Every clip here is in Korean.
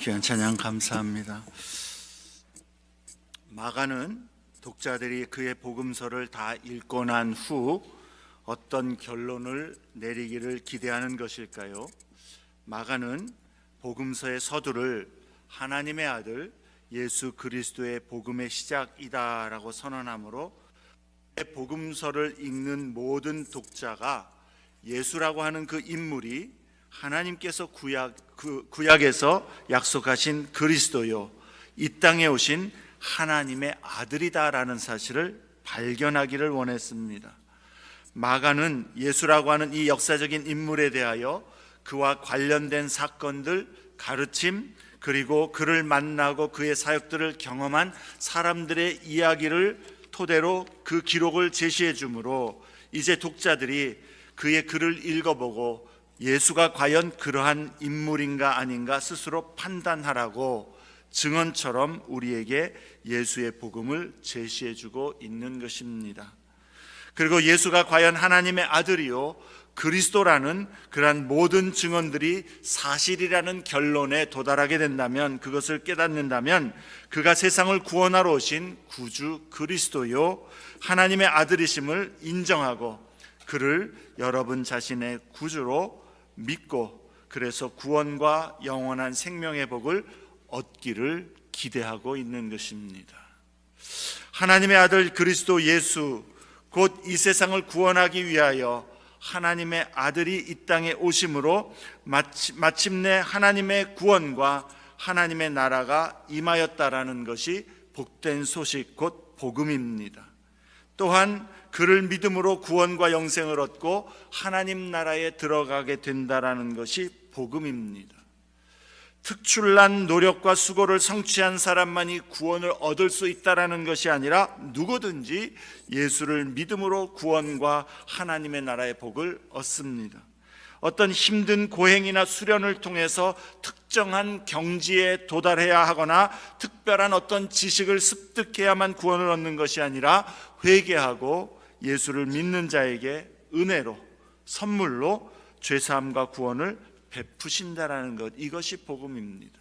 귀한 찬양 감사합니다. 마가는 독자들이 그의 복음서를 다 읽고 난 후 어떤 결론을 내리기를 기대하는 것일까요? 마가는 복음서의 서두를 하나님의 아들 예수 그리스도의 복음의 시작이다라고 선언하므로 복음서를 읽는 모든 독자가 예수라고 하는 그 인물이 하나님께서 구약에서 약속하신 그리스도요, 이 땅에 오신 하나님의 아들이다라는 사실을 발견하기를 원했습니다. 마가는 예수라고 하는 이 역사적인 인물에 대하여 그와 관련된 사건들, 가르침, 그리고 그를 만나고 그의 사역들을 경험한 사람들의 이야기를 토대로 그 기록을 제시해 주므로 이제 독자들이 그의 글을 읽어보고 예수가 과연 그러한 인물인가 아닌가 스스로 판단하라고 증언처럼 우리에게 예수의 복음을 제시해 주고 있는 것입니다. 그리고 예수가 과연 하나님의 아들이요 그리스도라는 그러한 모든 증언들이 사실이라는 결론에 도달하게 된다면, 그것을 깨닫는다면 그가 세상을 구원하러 오신 구주 그리스도요 하나님의 아들이심을 인정하고 그를 여러분 자신의 구주로 믿고 그래서 구원과 영원한 생명의 복을 얻기를 기대하고 있는 것입니다. 하나님의 아들 그리스도 예수, 곧 이 세상을 구원하기 위하여 하나님의 아들이 이 땅에 오심으로 마침내 하나님의 구원과 하나님의 나라가 임하였다라는 것이 복된 소식, 곧 복음입니다. 또한 그를 믿음으로 구원과 영생을 얻고 하나님 나라에 들어가게 된다라는 것이 복음입니다. 특출난 노력과 수고를 성취한 사람만이 구원을 얻을 수 있다라는 것이 아니라 누구든지 예수를 믿음으로 구원과 하나님의 나라의 복을 얻습니다. 어떤 힘든 고행이나 수련을 통해서 특정한 경지에 도달해야 하거나 특별한 어떤 지식을 습득해야만 구원을 얻는 것이 아니라 회개하고 예수를 믿는 자에게 은혜로, 선물로 죄사함과 구원을 베푸신다라는 것, 이것이 복음입니다.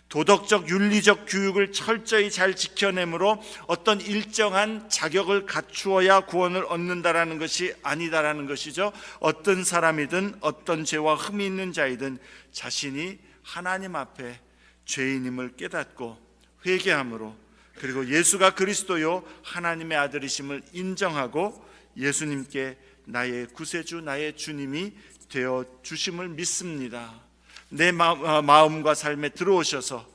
도덕적 윤리적 교육을 철저히 잘 지켜내므로 어떤 일정한 자격을 갖추어야 구원을 얻는다라는 것이 아니다라는 것이죠. 어떤 사람이든 어떤 죄와 흠이 있는 자이든 자신이 하나님 앞에 죄인임을 깨닫고 회개함으로, 그리고 예수가 그리스도요 하나님의 아들이심을 인정하고 예수님께 나의 구세주, 나의 주님이 되어 주심을 믿습니다. 내 마음과 삶에 들어오셔서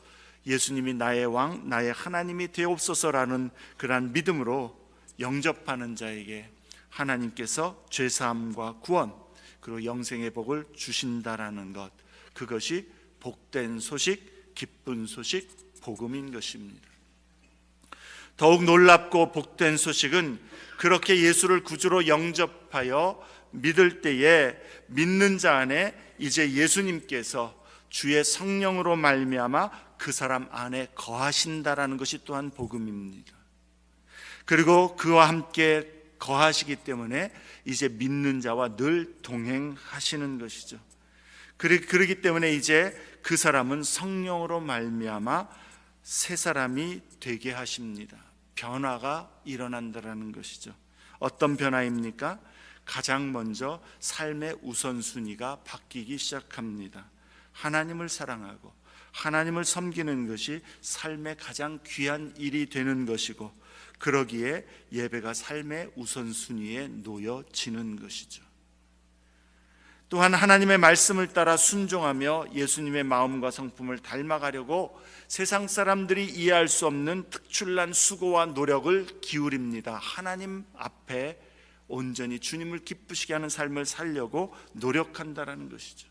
예수님이 나의 왕, 나의 하나님이 되옵소서라는 그러한 믿음으로 영접하는 자에게 하나님께서 죄사함과 구원, 그리고 영생의 복을 주신다라는 것, 그것이 복된 소식, 기쁜 소식, 복음인 것입니다. 더욱 놀랍고 복된 소식은 그렇게 예수를 구주로 영접하여 믿을 때에 믿는 자 안에 이제 예수님께서 주의 성령으로 말미암아 그 사람 안에 거하신다라는 것이 또한 복음입니다. 그리고 그와 함께 거하시기 때문에 이제 믿는 자와 늘 동행하시는 것이죠. 그렇기 때문에 이제 그 사람은 성령으로 말미암아 새 사람이 되게 하십니다. 변화가 일어난다라는 것이죠. 어떤 변화입니까? 가장 먼저 삶의 우선순위가 바뀌기 시작합니다. 하나님을 사랑하고 하나님을 섬기는 것이 삶의 가장 귀한 일이 되는 것이고, 그러기에 예배가 삶의 우선순위에 놓여지는 것이죠. 또한 하나님의 말씀을 따라 순종하며 예수님의 마음과 성품을 닮아가려고 세상 사람들이 이해할 수 없는 특출난 수고와 노력을 기울입니다. 하나님 앞에 온전히 주님을 기쁘시게 하는 삶을 살려고 노력한다라는 것이죠.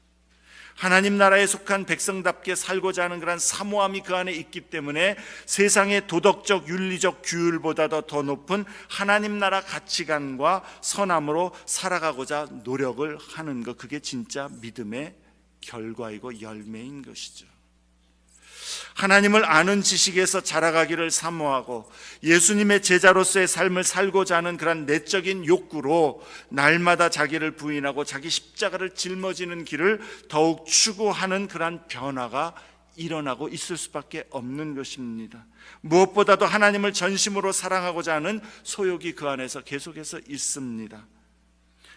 하나님 나라에 속한 백성답게 살고자 하는 그런 사모함이 그 안에 있기 때문에 세상의 도덕적 윤리적 규율보다도 더 높은 하나님 나라 가치관과 선함으로 살아가고자 노력을 하는 것, 그게 진짜 믿음의 결과이고 열매인 것이죠. 하나님을 아는 지식에서 자라가기를 사모하고 예수님의 제자로서의 삶을 살고자 하는 그런 내적인 욕구로 날마다 자기를 부인하고 자기 십자가를 짊어지는 길을 더욱 추구하는 그런 변화가 일어나고 있을 수밖에 없는 것입니다. 무엇보다도 하나님을 전심으로 사랑하고자 하는 소욕이 그 안에서 계속해서 있습니다.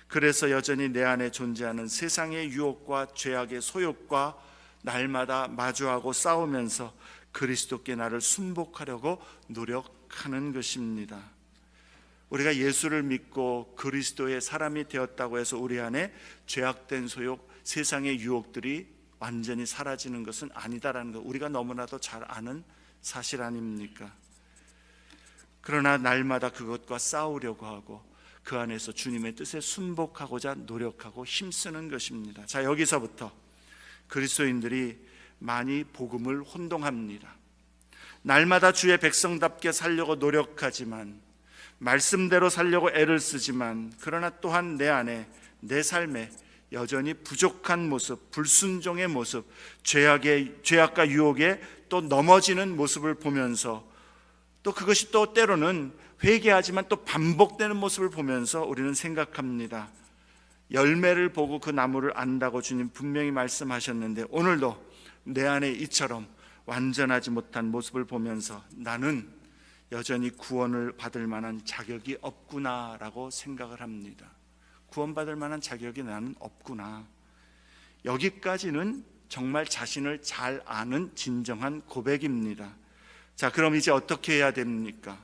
그래서 여전히 내 안에 존재하는 세상의 유혹과 죄악의 소욕과 날마다 마주하고 싸우면서 그리스도께 나를 순복하려고 노력하는 것입니다. 우리가 예수를 믿고 그리스도의 사람이 되었다고 해서 우리 안에 죄악된 소욕, 세상의 유혹들이 완전히 사라지는 것은 아니다라는 것, 우리가 너무나도 잘 아는 사실 아닙니까? 그러나 날마다 그것과 싸우려고 하고 그 안에서 주님의 뜻에 순복하고자 노력하고 힘쓰는 것입니다. 자, 여기서부터 그리스도인들이 많이 복음을 혼동합니다. 날마다 주의 백성답게 살려고 노력하지만, 말씀대로 살려고 애를 쓰지만, 그러나 또한 내 안에, 내 삶에 여전히 부족한 모습, 불순종의 모습, 죄악과 유혹에 또 넘어지는 모습을 보면서, 또 그것이 또 때로는 회개하지만 또 반복되는 모습을 보면서 우리는 생각합니다. 열매를 보고 그 나무를 안다고 주님 분명히 말씀하셨는데, 오늘도 내 안에 이처럼 완전하지 못한 모습을 보면서 나는 여전히 구원을 받을 만한 자격이 없구나라고 생각을 합니다. 구원받을 만한 자격이 나는 없구나. 여기까지는 정말 자신을 잘 아는 진정한 고백입니다. 자, 그럼 이제 어떻게 해야 됩니까?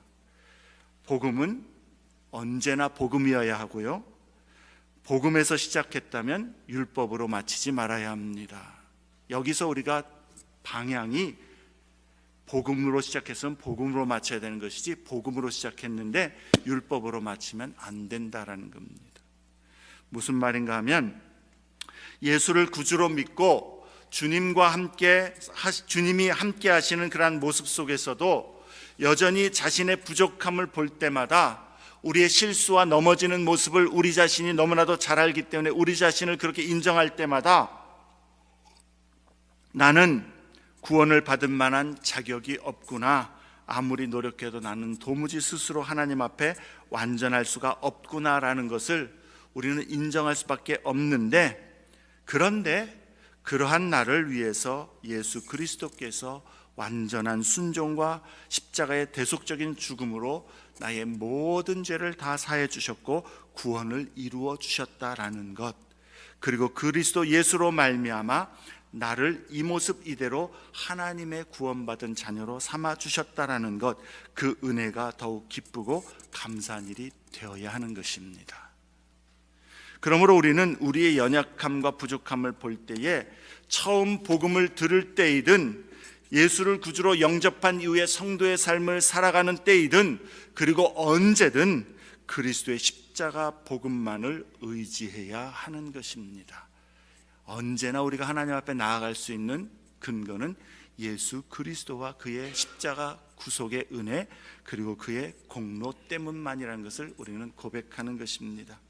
복음은 언제나 복음이어야 하고요, 복음에서 시작했다면 율법으로 마치지 말아야 합니다. 여기서 우리가 방향이 복음으로 시작해서는 복음으로 마쳐야 되는 것이지, 복음으로 시작했는데 율법으로 마치면 안 된다라는 겁니다. 무슨 말인가 하면, 예수를 구주로 믿고 주님이 함께 하시는 그러한 모습 속에서도 여전히 자신의 부족함을 볼 때마다, 우리의 실수와 넘어지는 모습을 우리 자신이 너무나도 잘 알기 때문에 우리 자신을 그렇게 인정할 때마다 나는 구원을 받을 만한 자격이 없구나, 아무리 노력해도 나는 도무지 스스로 하나님 앞에 완전할 수가 없구나라는 것을 우리는 인정할 수밖에 없는데, 그런데 그러한 나를 위해서 예수 그리스도께서 완전한 순종과 십자가의 대속적인 죽음으로 나의 모든 죄를 다 사해 주셨고 구원을 이루어 주셨다라는 것, 그리고 그리스도 예수로 말미암아 나를 이 모습 이대로 하나님의 구원받은 자녀로 삼아 주셨다라는 것, 그 은혜가 더욱 기쁘고 감사한 일이 되어야 하는 것입니다. 그러므로 우리는 우리의 연약함과 부족함을 볼 때에, 처음 복음을 들을 때이든 예수를 구주로 영접한 이후에 성도의 삶을 살아가는 때이든, 그리고 언제든 그리스도의 십자가 복음만을 의지해야 하는 것입니다. 언제나 우리가 하나님 앞에 나아갈 수 있는 근거는 예수 그리스도와 그의 십자가 구속의 은혜, 그리고 그의 공로 때문만이라는 것을 우리는 고백하는 것입니다.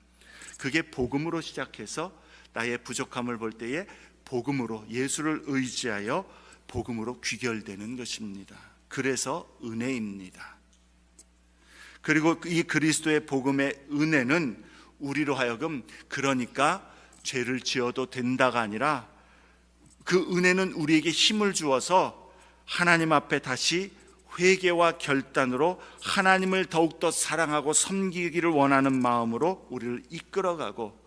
그게 복음으로 시작해서 나의 부족함을 볼 때에 복음으로, 예수를 의지하여 복음으로 귀결되는 것입니다. 그래서 은혜입니다. 그리고 이 그리스도의 복음의 은혜는 우리로 하여금 그러니까 죄를 지어도 된다가 아니라, 그 은혜는 우리에게 힘을 주어서 하나님 앞에 다시 회개와 결단으로 하나님을 더욱더 사랑하고 섬기기를 원하는 마음으로 우리를 이끌어가고,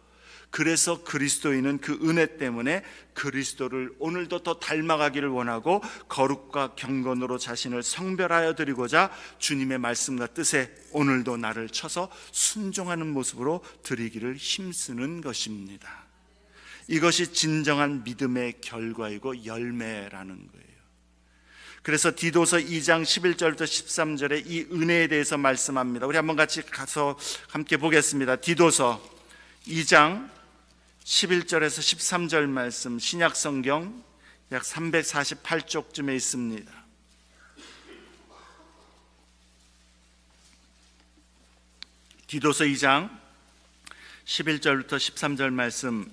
그래서 그리스도인은 그 은혜 때문에 그리스도를 오늘도 더 닮아가기를 원하고 거룩과 경건으로 자신을 성별하여 드리고자 주님의 말씀과 뜻에 오늘도 나를 쳐서 순종하는 모습으로 드리기를 힘쓰는 것입니다. 이것이 진정한 믿음의 결과이고 열매라는 거예요. 그래서 디도서 2장 11절부터 13절에 이 은혜에 대해서 말씀합니다. 우리 한번 같이 가서 함께 보겠습니다. 디도서 2장 11절에서 13절 말씀, 신약성경 약 348쪽쯤에 있습니다. 디도서 2장 11절부터 13절 말씀,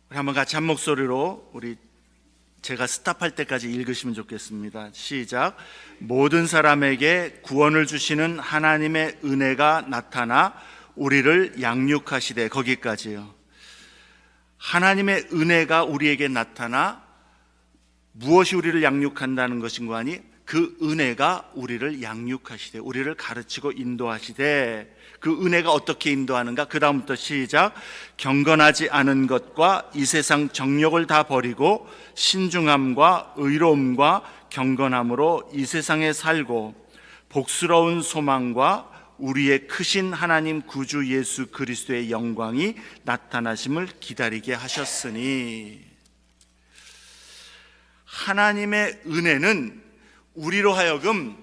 우리 한번 같이 한 목소리로 제가 스탑할 때까지 읽으시면 좋겠습니다. 시작. 모든 사람에게 구원을 주시는 하나님의 은혜가 나타나 우리를 양육하시되, 거기까지요. 하나님의 은혜가 우리에게 나타나 무엇이 우리를 양육한다는 것인가 하니, 그 은혜가 우리를 양육하시되, 우리를 가르치고 인도하시되, 그 은혜가 어떻게 인도하는가? 그 다음부터 시작. 경건하지 않은 것과 이 세상 정욕을 다 버리고 신중함과 의로움과 경건함으로 이 세상에 살고 복스러운 소망과 우리의 크신 하나님 구주 예수 그리스도의 영광이 나타나심을 기다리게 하셨으니, 하나님의 은혜는 우리로 하여금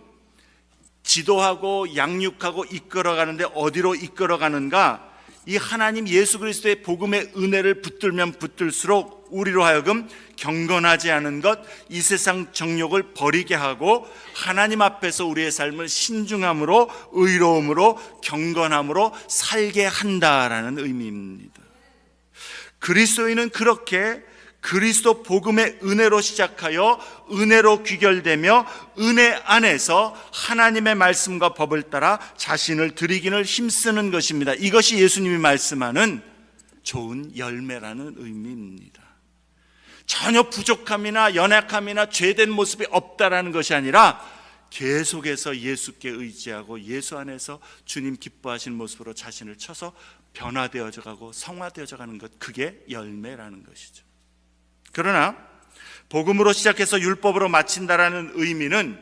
지도하고 양육하고 이끌어가는데, 어디로 이끌어가는가? 이 하나님 예수 그리스도의 복음의 은혜를 붙들면 붙들수록 우리로 하여금 경건하지 않은 것, 이 세상 정욕을 버리게 하고 하나님 앞에서 우리의 삶을 신중함으로, 의로움으로, 경건함으로 살게 한다라는 의미입니다. 그리스도인은 그렇게 그리스도 복음의 은혜로 시작하여 은혜로 귀결되며 은혜 안에서 하나님의 말씀과 법을 따라 자신을 드리기를 힘쓰는 것입니다. 이것이 예수님이 말씀하는 좋은 열매라는 의미입니다. 전혀 부족함이나 연약함이나 죄된 모습이 없다라는 것이 아니라 계속해서 예수께 의지하고 예수 안에서 주님 기뻐하시는 모습으로 자신을 쳐서 변화되어져 가고 성화되어져 가는 것, 그게 열매라는 것이죠. 그러나 복음으로 시작해서 율법으로 마친다라는 의미는,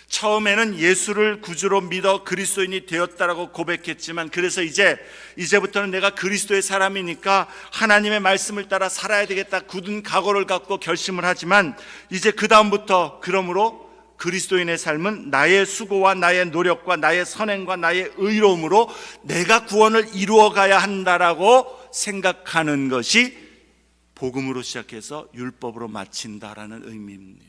처음에는 예수를 구주로 믿어 그리스도인이 되었다라고 고백했지만, 그래서 이제부터는 내가 그리스도의 사람이니까 하나님의 말씀을 따라 살아야 되겠다, 굳은 각오를 갖고 결심을 하지만, 이제 그 다음부터 그러므로 그리스도인의 삶은 나의 수고와 나의 노력과 나의 선행과 나의 의로움으로 내가 구원을 이루어가야 한다라고 생각하는 것이 복음으로 시작해서 율법으로 마친다라는 의미입니다.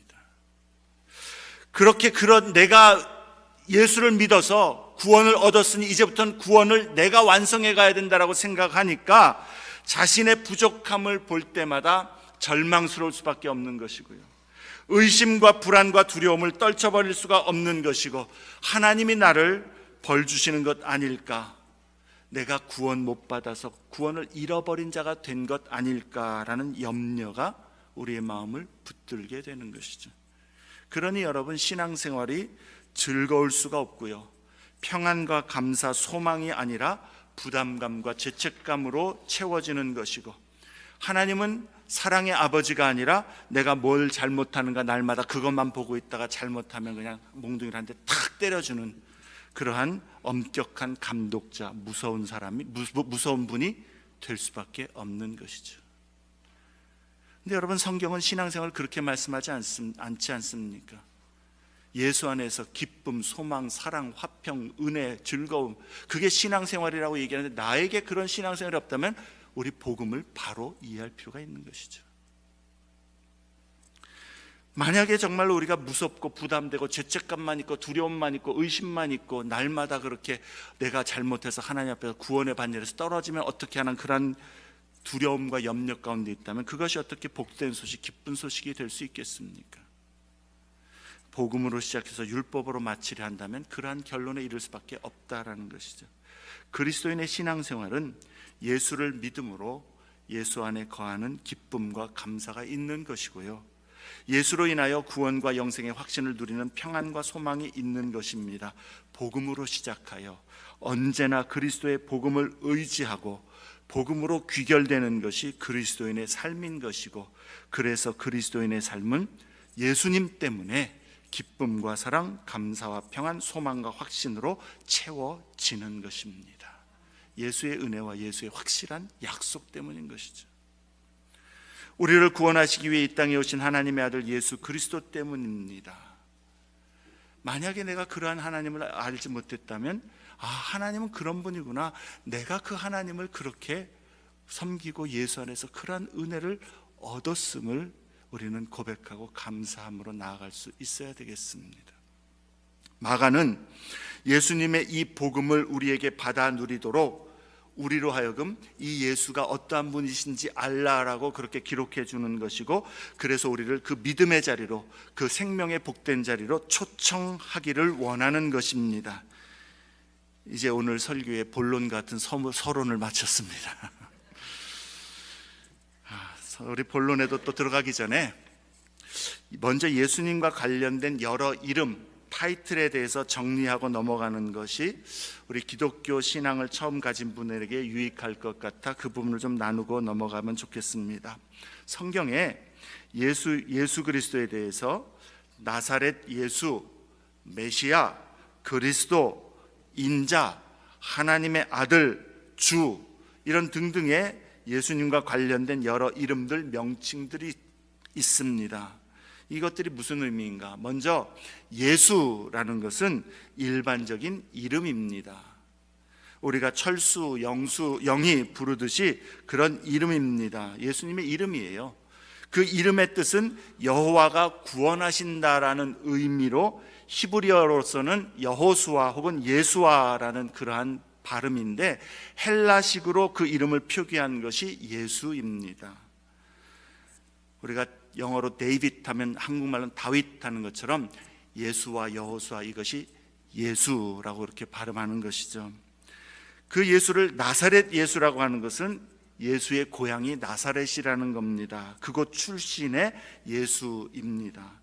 그렇게 내가 예수를 믿어서 구원을 얻었으니 이제부터는 구원을 내가 완성해 가야 된다라고 생각하니까 자신의 부족함을 볼 때마다 절망스러울 수밖에 없는 것이고요, 의심과 불안과 두려움을 떨쳐버릴 수가 없는 것이고, 하나님이 나를 벌 주시는 것 아닐까, 내가 구원 못 받아서 구원을 잃어버린 자가 된 것 아닐까라는 염려가 우리의 마음을 붙들게 되는 것이죠. 그러니 여러분, 신앙생활이 즐거울 수가 없고요, 평안과 감사, 소망이 아니라 부담감과 죄책감으로 채워지는 것이고, 하나님은 사랑의 아버지가 아니라 내가 뭘 잘못하는가 날마다 그것만 보고 있다가 잘못하면 그냥 몽둥이를 한 대 탁 때려주는 그러한 엄격한 감독자, 무서운 사람이, 무서운 분이 될 수밖에 없는 것이죠. 근데 여러분, 성경은 신앙생활을 그렇게 말씀하지 않지 않습니까? 예수 안에서 기쁨, 소망, 사랑, 화평, 은혜, 즐거움, 그게 신앙생활이라고 얘기하는데, 나에게 그런 신앙생활이 없다면 우리 복음을 바로 이해할 필요가 있는 것이죠. 만약에 정말로 우리가 무섭고 부담되고 죄책감만 있고 두려움만 있고 의심만 있고 날마다 그렇게 내가 잘못해서 하나님 앞에서 구원의 반열에서 떨어지면 어떻게 하는 그런 두려움과 염려 가운데 있다면, 그것이 어떻게 복된 소식, 기쁜 소식이 될 수 있겠습니까? 복음으로 시작해서 율법으로 마치려 한다면 그러한 결론에 이를 수밖에 없다라는 것이죠. 그리스도인의 신앙생활은 예수를 믿음으로 예수 안에 거하는 기쁨과 감사가 있는 것이고요, 예수로 인하여 구원과 영생의 확신을 누리는 평안과 소망이 있는 것입니다. 복음으로 시작하여 언제나 그리스도의 복음을 의지하고 복음으로 귀결되는 것이 그리스도인의 삶인 것이고, 그래서 그리스도인의 삶은 예수님 때문에 기쁨과 사랑, 감사와 평안, 소망과 확신으로 채워지는 것입니다. 예수의 은혜와 예수의 확실한 약속 때문인 것이죠. 우리를 구원하시기 위해 이 땅에 오신 하나님의 아들 예수 그리스도 때문입니다. 만약에 내가 그러한 하나님을 알지 못했다면, 하나님은 그런 분이구나, 내가 그 하나님을 그렇게 섬기고 예수 안에서 그러한 은혜를 얻었음을 우리는 고백하고 감사함으로 나아갈 수 있어야 되겠습니다. 마가는 예수님의 이 복음을 우리에게 받아 누리도록 우리로 하여금 이 예수가 어떠한 분이신지 알라라고 그렇게 기록해 주는 것이고, 그래서 우리를 그 믿음의 자리로, 그 생명의 복된 자리로 초청하기를 원하는 것입니다. 이제 오늘 설교의 본론 같은 서론을 마쳤습니다. 우리 본론에도 또 들어가기 전에 먼저 예수님과 관련된 여러 이름, 타이틀에 대해서 정리하고 넘어가는 것이 우리 기독교 신앙을 처음 가진 분에게 유익할 것 같아 그 부분을 좀 나누고 넘어가면 좋겠습니다. 성경에 예수 그리스도에 대해서 나사렛 예수, 메시아, 그리스도, 인자, 하나님의 아들, 주, 이런 등등의 예수님과 관련된 여러 이름들, 명칭들이 있습니다. 이것들이 무슨 의미인가? 먼저 예수라는 것은 일반적인 이름입니다. 우리가 철수, 영희 부르듯이 그런 이름입니다. 예수님의 이름이에요. 그 이름의 뜻은 여호와가 구원하신다라는 의미로 히브리어로서는 여호수아 혹은 예수아라는 그러한 발음인데, 헬라식으로 그 이름을 표기한 것이 예수입니다. 우리가 영어로 데이빗 하면 한국말로는 다윗 하는 것처럼 예수와 여호수아, 이것이 예수라고 그렇게 발음하는 것이죠. 그 예수를 나사렛 예수라고 하는 것은 예수의 고향이 나사렛이라는 겁니다. 그곳 출신의 예수입니다.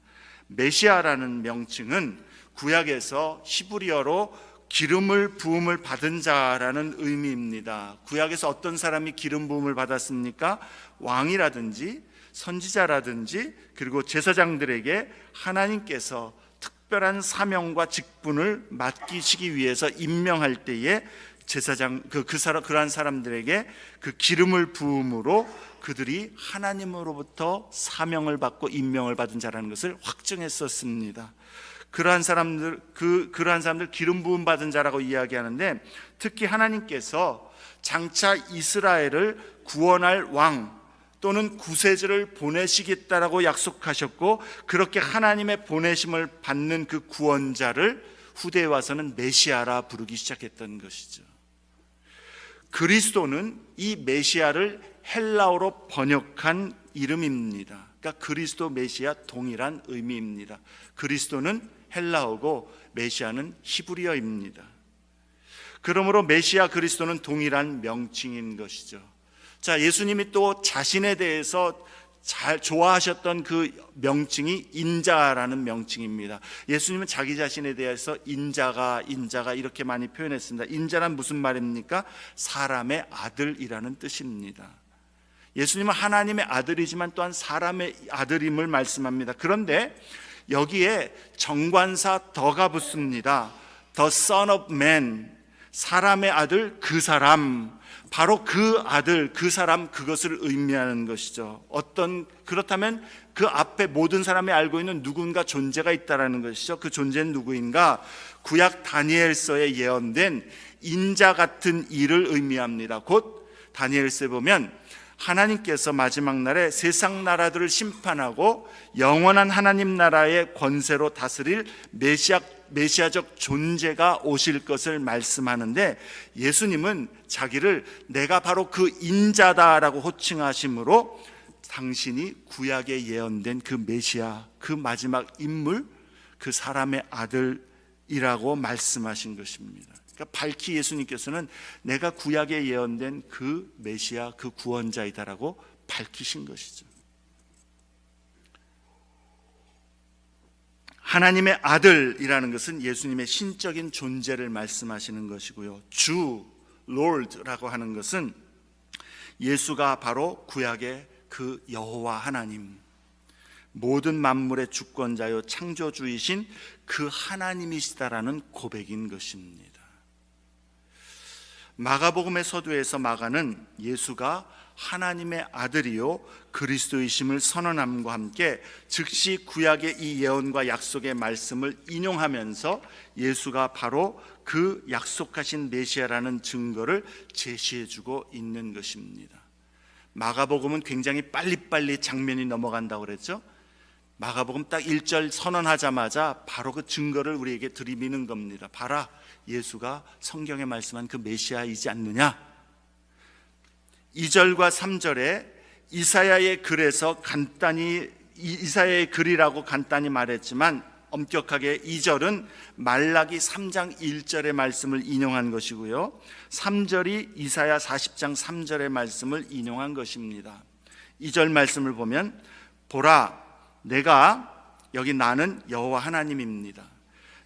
메시아라는 명칭은 구약에서 히브리어로 기름을 부음을 받은 자라는 의미입니다. 구약에서 어떤 사람이 기름 부음을 받았습니까? 왕이라든지 선지자라든지 그리고 제사장들에게 하나님께서 특별한 사명과 직분을 맡기시기 위해서 임명할 때에 제사장 그러한 사람들에게 그 기름을 부음으로 그들이 하나님으로부터 사명을 받고 임명을 받은 자라는 것을 확증했었습니다. 그러한 사람들 기름 부음 받은 자라고 이야기하는데, 특히 하나님께서 장차 이스라엘을 구원할 왕 또는 구세주를 보내시겠다라고 약속하셨고, 그렇게 하나님의 보내심을 받는 그 구원자를 후대에 와서는 메시아라 부르기 시작했던 것이죠. 그리스도는 이 메시아를 헬라어로 번역한 이름입니다. 그러니까 그리스도, 메시아 동일한 의미입니다. 그리스도는 헬라어고 메시아는 히브리어입니다. 그러므로 메시아, 그리스도는 동일한 명칭인 것이죠. 자, 예수님이 또 자신에 대해서 잘 좋아하셨던 그 명칭이 인자라는 명칭입니다. 예수님은 자기 자신에 대해서 인자가 이렇게 많이 표현했습니다. 인자란 무슨 말입니까? 사람의 아들이라는 뜻입니다. 예수님은 하나님의 아들이지만 또한 사람의 아들임을 말씀합니다. 그런데 여기에 정관사 더가 붙습니다. The Son of Man, 사람의 아들, 그 사람, 바로 그 아들, 그 사람, 그것을 의미하는 것이죠. 그렇다면 그 앞에 모든 사람이 알고 있는 누군가 존재가 있다라는 것이죠. 그 존재는 누구인가? 구약 다니엘서에 예언된 인자 같은 이를 의미합니다. 곧 다니엘서에 보면 하나님께서 마지막 날에 세상 나라들을 심판하고 영원한 하나님 나라의 권세로 다스릴 메시아적 존재가 오실 것을 말씀하는데, 예수님은 자기를 내가 바로 그 인자다라고 호칭하심으로 당신이 구약에 예언된 그 메시아, 그 마지막 인물, 그 사람의 아들이라고 말씀하신 것입니다. 그러니까 밝히 예수님께서는 내가 구약에 예언된 그 메시아, 그 구원자이다라고 밝히신 것이죠. 하나님의 아들이라는 것은 예수님의 신적인 존재를 말씀하시는 것이고요. 주, Lord라고 하는 것은 예수가 바로 구약의 그 여호와 하나님, 모든 만물의 주권자요 창조주이신 그 하나님이시다라는 고백인 것입니다. 마가복음의 서두에서 마가는 예수가 하나님의 아들이요 그리스도이심을 선언함과 함께 즉시 구약의 이 예언과 약속의 말씀을 인용하면서 예수가 바로 그 약속하신 메시아라는 증거를 제시해주고 있는 것입니다. 마가복음은 굉장히 빨리빨리 장면이 넘어간다고 그랬죠. 마가복음 딱 1절 선언하자마자 바로 그 증거를 우리에게 들이미는 겁니다. 봐라, 예수가 성경에 말씀한 그 메시아이지 않느냐. 2절과 3절에 이사야의 글에서 이사야의 글이라고 간단히 말했지만 엄격하게 2절은 말라기 3장 1절의 말씀을 인용한 것이고요, 3절이 이사야 40장 3절의 말씀을 인용한 것입니다. 2절 말씀을 보면 보라 내가, 여기 나는 여호와 하나님입니다.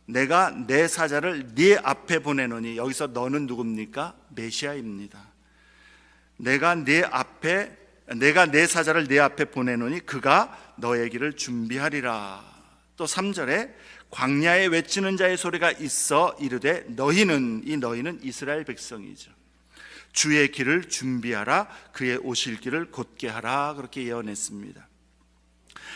내가 내 사자를 네 앞에 보내노니, 여기서 너는 누굽니까? 메시아입니다. 내가 내 사자를 네 앞에 보내노니 그가 너의 길을 준비하리라. 또 3절에 광야에 외치는 자의 소리가 있어 이르되 너희는, 이 너희는 이스라엘 백성이죠. 주의 길을 준비하라, 그의 오실 길을 곧게 하라, 그렇게 예언했습니다.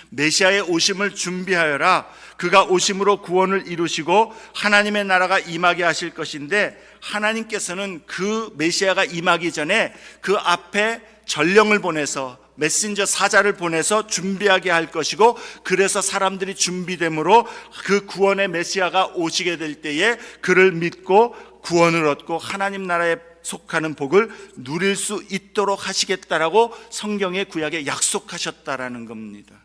메시아의 오심을 준비하여라. 그가 오심으로 구원을 이루시고 하나님의 나라가 임하게 하실 것인데, 하나님께서는 그 메시아가 임하기 전에 그 앞에 전령을 보내서, 메신저 사자를 보내서 준비하게 할 것이고, 그래서 사람들이 준비됨으로 그 구원의 메시아가 오시게 될 때에 그를 믿고 구원을 얻고 하나님 나라에 속하는 복을 누릴 수 있도록 하시겠다라고 성경의 구약에 약속하셨다라는 겁니다.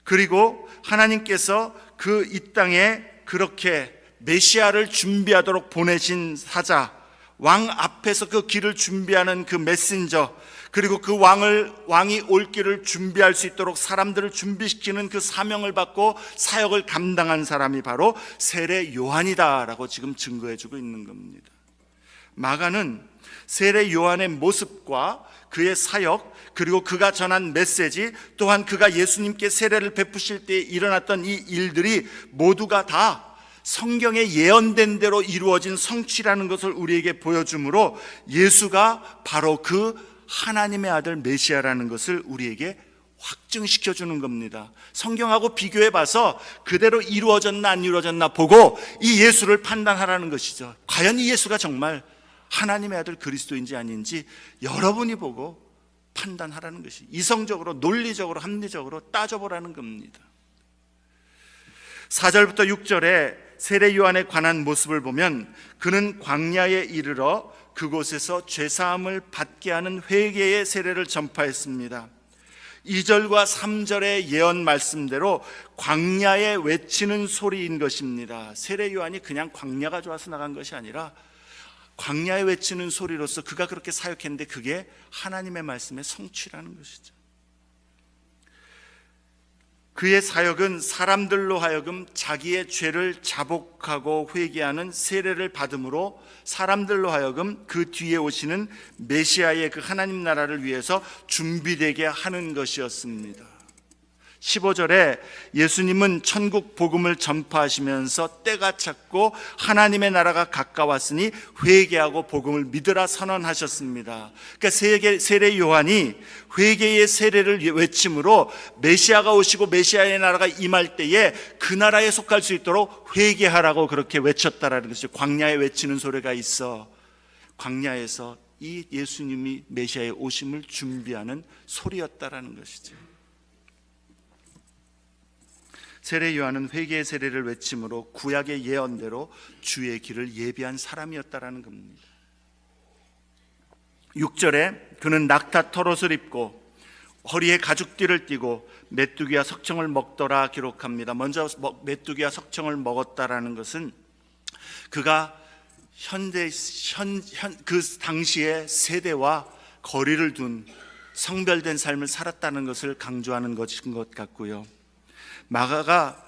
그리고 하나님께서 그 이 땅에 그렇게 메시아를 준비하도록 보내신 사자, 왕 앞에서 그 길을 준비하는 그 메신저, 그리고 그 왕이 올 길을 준비할 수 있도록 사람들을 준비시키는 그 사명을 받고 사역을 감당한 사람이 바로 세례 요한이다라고 지금 증거해주고 있는 겁니다. 마가는 세례 요한의 모습과 그의 사역, 그리고 그가 전한 메시지, 또한 그가 예수님께 세례를 베푸실 때 일어났던 이 일들이 모두가 다 성경에 예언된 대로 이루어진 성취라는 것을 우리에게 보여주므로 예수가 바로 그 하나님의 아들 메시아라는 것을 우리에게 확증시켜주는 겁니다. 성경하고 비교해봐서 그대로 이루어졌나 안 이루어졌나 보고 이 예수를 판단하라는 것이죠. 과연 이 예수가 정말 하나님의 아들 그리스도인지 아닌지 여러분이 보고 판단하라는 것이, 이성적으로 논리적으로 합리적으로 따져보라는 겁니다. 4절부터 6절에 세례 요한에 관한 모습을 보면 그는 광야에 이르러 그곳에서 죄사함을 받게 하는 회개의 세례를 전파했습니다. 2절과 3절의 예언 말씀대로 광야에 외치는 소리인 것입니다. 세례 요한이 그냥 광야가 좋아서 나간 것이 아니라 광야에 외치는 소리로서 그가 그렇게 사역했는데 그게 하나님의 말씀의 성취라는 것이죠. 그의 사역은 사람들로 하여금 자기의 죄를 자복하고 회개하는 세례를 받음으로 사람들로 하여금 그 뒤에 오시는 메시아의 그 하나님 나라를 위해서 준비되게 하는 것이었습니다. 15절에 예수님은 천국 복음을 전파하시면서 때가 찼고 하나님의 나라가 가까웠으니 회개하고 복음을 믿으라 선언하셨습니다. 그러니까 세례 요한이 회개의 세례를 외침으로 메시아가 오시고 메시아의 나라가 임할 때에 그 나라에 속할 수 있도록 회개하라고 그렇게 외쳤다라는 것이죠. 광야에 외치는 소리가 있어 광야에서 이 예수님이 메시아의 오심을 준비하는 소리였다라는 것이죠. 세례 요한은 회개의 세례를 외침으로 구약의 예언대로 주의 길을 예비한 사람이었다라는 겁니다. 6절에 그는 낙타 털옷을 입고 허리에 가죽띠를 띠고 메뚜기와 석청을 먹더라 기록합니다. 먼저 메뚜기와 석청을 먹었다라는 것은 그가 그 당시의 세대와 거리를 둔 성별된 삶을 살았다는 것을 강조하는 것인 것 같고요. 마가가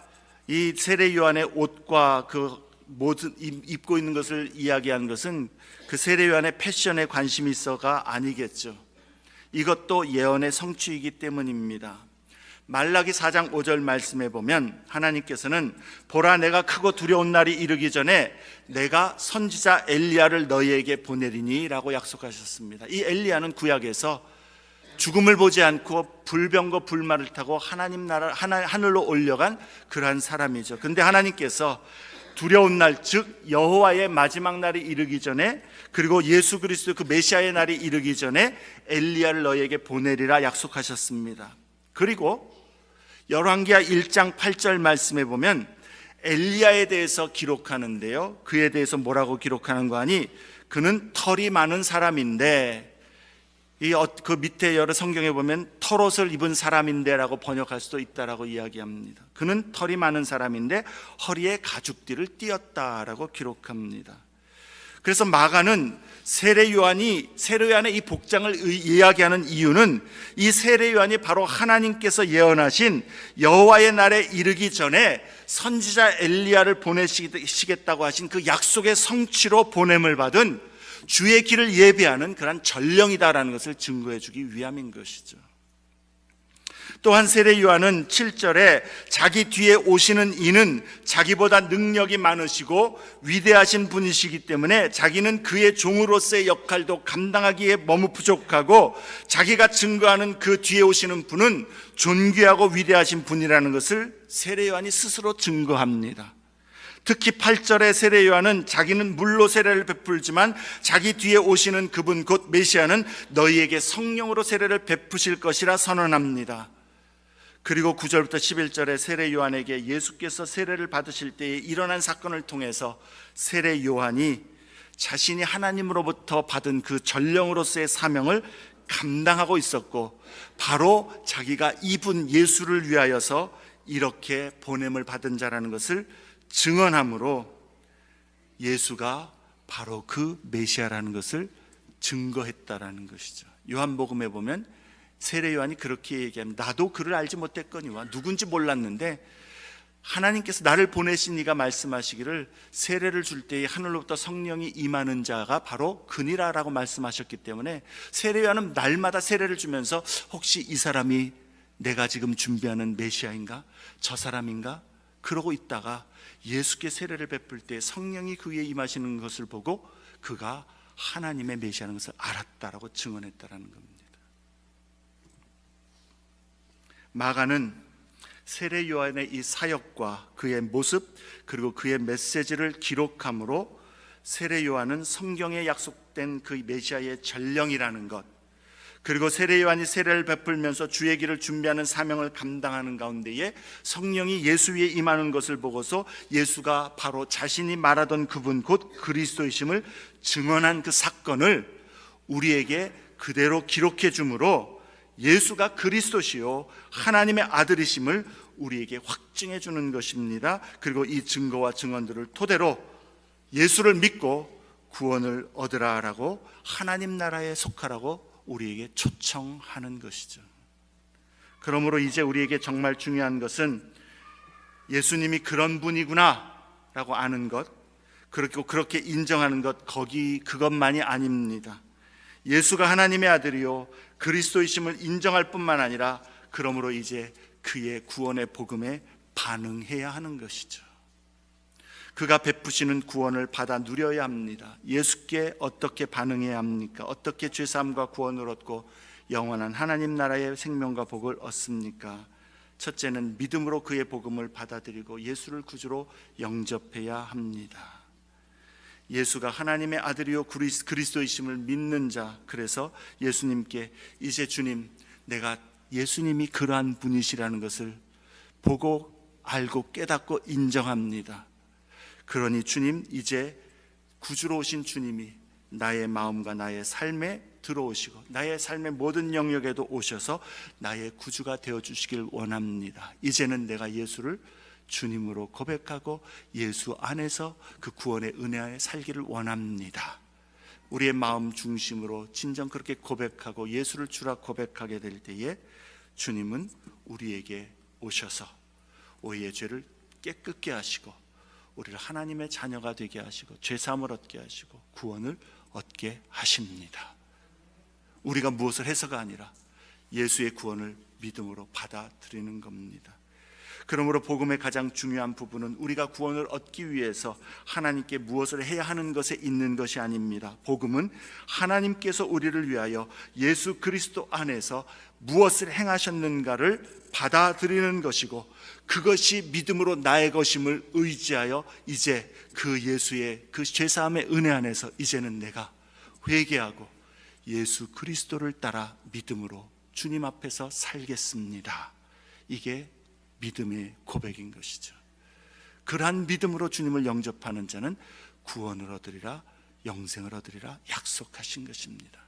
이 세례 요한의 옷과 그 모든 입고 있는 것을 이야기한 것은 그 세례 요한의 패션에 관심이 있어가 아니겠죠. 이것도 예언의 성취이기 때문입니다. 말라기 4장 5절 말씀에 보면 하나님께서는 보라 내가 크고 두려운 날이 이르기 전에 내가 선지자 엘리야를 너희에게 보내리니 라고 약속하셨습니다. 이 엘리야는 구약에서 죽음을 보지 않고 불병거 불말을 타고 하나님 나라 하늘로 올려간 그러한 사람이죠. 근데 하나님께서 두려운 날, 즉 여호와의 마지막 날이 이르기 전에, 그리고 예수 그리스도 그 메시아의 날이 이르기 전에 엘리야를 너희에게 보내리라 약속하셨습니다. 그리고 열왕기하 1장 8절 말씀에 보면 엘리야에 대해서 기록하는데요, 그에 대해서 뭐라고 기록하는 거 아니? 그는 털이 많은 사람인데 그 밑에 여러 성경에 보면 털옷을 입은 사람인데라고 번역할 수도 있다라고 이야기합니다. 그는 털이 많은 사람인데 허리에 가죽띠를 띠었다라고 기록합니다. 그래서 마가는 세례 요한의 이 복장을 이야기하는 이유는 이 세례 요한이 바로 하나님께서 예언하신 여호와의 날에 이르기 전에 선지자 엘리야를 보내시겠다고 하신 그 약속의 성취로 보냄을 받은 주의 길을 예비하는 그런 전령이다라는 것을 증거해 주기 위함인 것이죠. 또한 세례 요한은 7절에 자기 뒤에 오시는 이는 자기보다 능력이 많으시고 위대하신 분이시기 때문에 자기는 그의 종으로서의 역할도 감당하기에 너무 부족하고 자기가 증거하는 그 뒤에 오시는 분은 존귀하고 위대하신 분이라는 것을 세례 요한이 스스로 증거합니다. 특히 8절의 세례 요한은 자기는 물로 세례를 베풀지만 자기 뒤에 오시는 그분 곧 메시아는 너희에게 성령으로 세례를 베푸실 것이라 선언합니다. 그리고 9절부터 11절에 세례 요한에게 예수께서 세례를 받으실 때에 일어난 사건을 통해서 세례 요한이 자신이 하나님으로부터 받은 그 전령으로서의 사명을 감당하고 있었고 바로 자기가 이분 예수를 위하여서 이렇게 보냄을 받은 자라는 것을 증언함으로 예수가 바로 그 메시아라는 것을 증거했다라는 것이죠. 요한복음에 보면 세례 요한이 그렇게 얘기합니다. 나도 그를 알지 못했거니와 누군지 몰랐는데 하나님께서 나를 보내신 이가 말씀하시기를 세례를 줄 때에 하늘로부터 성령이 임하는 자가 바로 그니라라고 말씀하셨기 때문에 세례 요한은 날마다 세례를 주면서 혹시 이 사람이 내가 지금 준비하는 메시아인가? 저 사람인가? 그러고 있다가 예수께 세례를 베풀 때 성령이 그 위에 임하시는 것을 보고 그가 하나님의 메시아라는 것을 알았다라고 증언했다라는 겁니다. 마가는 세례 요한의 이 사역과 그의 모습 그리고 그의 메시지를 기록함으로 세례 요한은 성경에 약속된 그 메시아의 전령이라는 것, 그리고 세례 요한이 세례를 베풀면서 주의 길을 준비하는 사명을 감당하는 가운데에 성령이 예수 위에 임하는 것을 보고서 예수가 바로 자신이 말하던 그분 곧 그리스도이심을 증언한 그 사건을 우리에게 그대로 기록해 주므로 예수가 그리스도시요 하나님의 아들이심을 우리에게 확증해 주는 것입니다. 그리고 이 증거와 증언들을 토대로 예수를 믿고 구원을 얻으라라고 하나님 나라에 속하라고 우리에게 초청하는 것이죠. 그러므로 이제 우리에게 정말 중요한 것은 예수님이 그런 분이구나 라고 아는 것, 그리고 그렇게 인정하는 것, 그것만이 아닙니다. 예수가 하나님의 아들이요 그리스도이심을 인정할 뿐만 아니라 그러므로 이제 그의 구원의 복음에 반응해야 하는 것이죠. 그가 베푸시는 구원을 받아 누려야 합니다. 예수께 어떻게 반응해야 합니까? 어떻게 죄사함과 구원을 얻고 영원한 하나님 나라의 생명과 복을 얻습니까? 첫째는 믿음으로 그의 복음을 받아들이고 예수를 구주로 영접해야 합니다. 예수가 하나님의 아들이요 그리스도이심을 믿는 자, 그래서 예수님께 이제 주님, 내가 예수님이 그러한 분이시라는 것을 보고 알고 깨닫고 인정합니다. 그러니 주님, 이제 구주로 오신 주님이 나의 마음과 나의 삶에 들어오시고 나의 삶의 모든 영역에도 오셔서 나의 구주가 되어주시길 원합니다. 이제는 내가 예수를 주님으로 고백하고 예수 안에서 그 구원의 은혜 안에 살기를 원합니다. 우리의 마음 중심으로 진정 그렇게 고백하고 예수를 주라 고백하게 될 때에 주님은 우리에게 오셔서 우리의 죄를 깨끗게 하시고 우리를 하나님의 자녀가 되게 하시고 죄사함을 얻게 하시고 구원을 얻게 하십니다. 우리가 무엇을 해서가 아니라 예수의 구원을 믿음으로 받아들이는 겁니다. 그러므로 복음의 가장 중요한 부분은 우리가 구원을 얻기 위해서 하나님께 무엇을 해야 하는 것에 있는 것이 아닙니다. 복음은 하나님께서 우리를 위하여 예수 그리스도 안에서 무엇을 행하셨는가를 받아들이는 것이고 그것이 믿음으로 나의 것임을 의지하여 이제 그 예수의 그 죄사함의 은혜 안에서 이제는 내가 회개하고 예수 그리스도를 따라 믿음으로 주님 앞에서 살겠습니다. 이게 믿음의 고백인 것이죠. 그러한 믿음으로 주님을 영접하는 자는 구원을 얻으리라 영생을 얻으리라 약속하신 것입니다.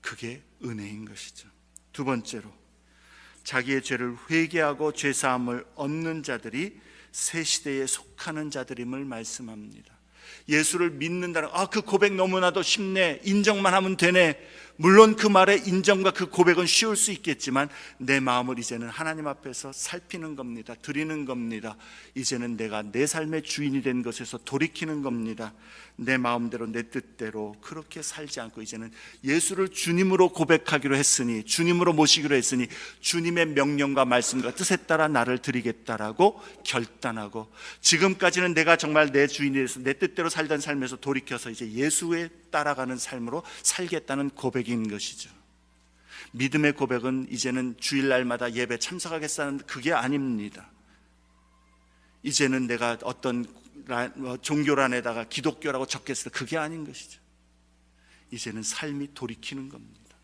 그게 은혜인 것이죠. 두 번째로, 자기의 죄를 회개하고 죄사함을 얻는 자들이 새 시대에 속하는 자들임을 말씀합니다. 예수를 믿는다는 그 고백 너무나도 쉽네, 인정만 하면 되네. 물론 그 말의 인정과 그 고백은 쉬울 수 있겠지만 내 마음을 이제는 하나님 앞에서 살피는 겁니다. 드리는 겁니다. 이제는 내가 내 삶의 주인이 된 것에서 돌이키는 겁니다. 내 마음대로 내 뜻대로 그렇게 살지 않고 이제는 예수를 주님으로 고백하기로 했으니, 주님으로 모시기로 했으니 주님의 명령과 말씀과 뜻에 따라 나를 드리겠다라고 결단하고, 지금까지는 내가 정말 내 주인이 돼서 내 뜻대로 살던 삶에서 돌이켜서 이제 예수에 따라가는 삶으로 살겠다는 고백인 것이죠. 믿음의 고백은 이제는 주일날마다 예배 참석하겠다는 그게 아닙니다. 이제는 내가 어떤 종교란에다가 기독교라고 적겠어, 그게 아닌 것이죠. 이제는 삶이 돌이키는 겁니다.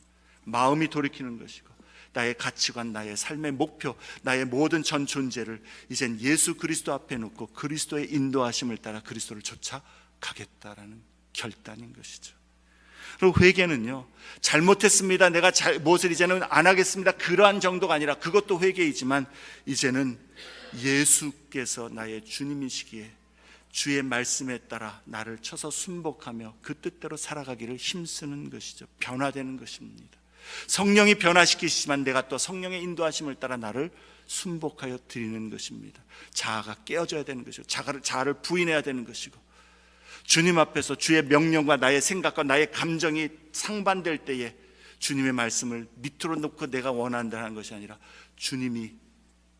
마음이 돌이키는 것이고, 나의 가치관, 나의 삶의 목표, 나의 모든 전 존재를 이젠 예수 그리스도 앞에 놓고 그리스도의 인도하심을 따라 그리스도를 쫓아가겠다라는 결단인 것이죠. 그리고 회개는요, 잘못했습니다, 내가 잘못을 이제는 안 하겠습니다, 그러한 정도가 아니라, 그것도 회개이지만 이제는 예수께서 나의 주님이시기에 주의 말씀에 따라 나를 쳐서 순복하며 그 뜻대로 살아가기를 힘쓰는 것이죠. 변화되는 것입니다. 성령이 변화시키시지만 내가 또 성령의 인도하심을 따라 나를 순복하여 드리는 것입니다. 자아가 깨어져야 되는 것이고, 자아를 부인해야 되는 것이고, 주님 앞에서 주의 명령과 나의 생각과 나의 감정이 상반될 때에 주님의 말씀을 밑으로 놓고 내가 원한다는 것이 아니라 주님이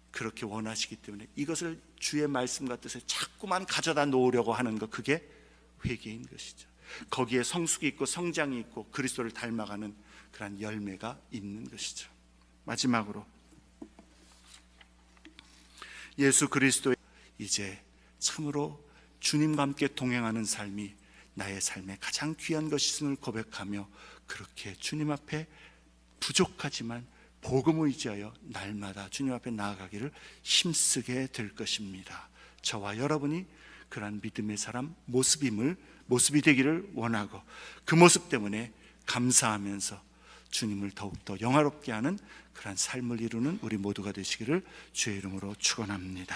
그렇게 원하시기 때문에 이것을 주의 말씀과 뜻에 자꾸만 가져다 놓으려고 하는 것, 그게 회개인 것이죠. 거기에 성숙이 있고 성장이 있고 그리스도를 닮아가는 그런 열매가 있는 것이죠. 마지막으로, 예수 그리스도의 이제 참으로 주님과 함께 동행하는 삶이 나의 삶의 가장 귀한 것임을 고백하며 그렇게 주님 앞에 부족하지만 복음을 의지하여 날마다 주님 앞에 나아가기를 힘쓰게 될 것입니다. 저와 여러분이 그러한 믿음의 사람 모습이 되기를 원하고, 그 모습 때문에 감사하면서 주님을 더욱더 영화롭게 하는 그러한 삶을 이루는 우리 모두가 되시기를 주의 이름으로 축원합니다.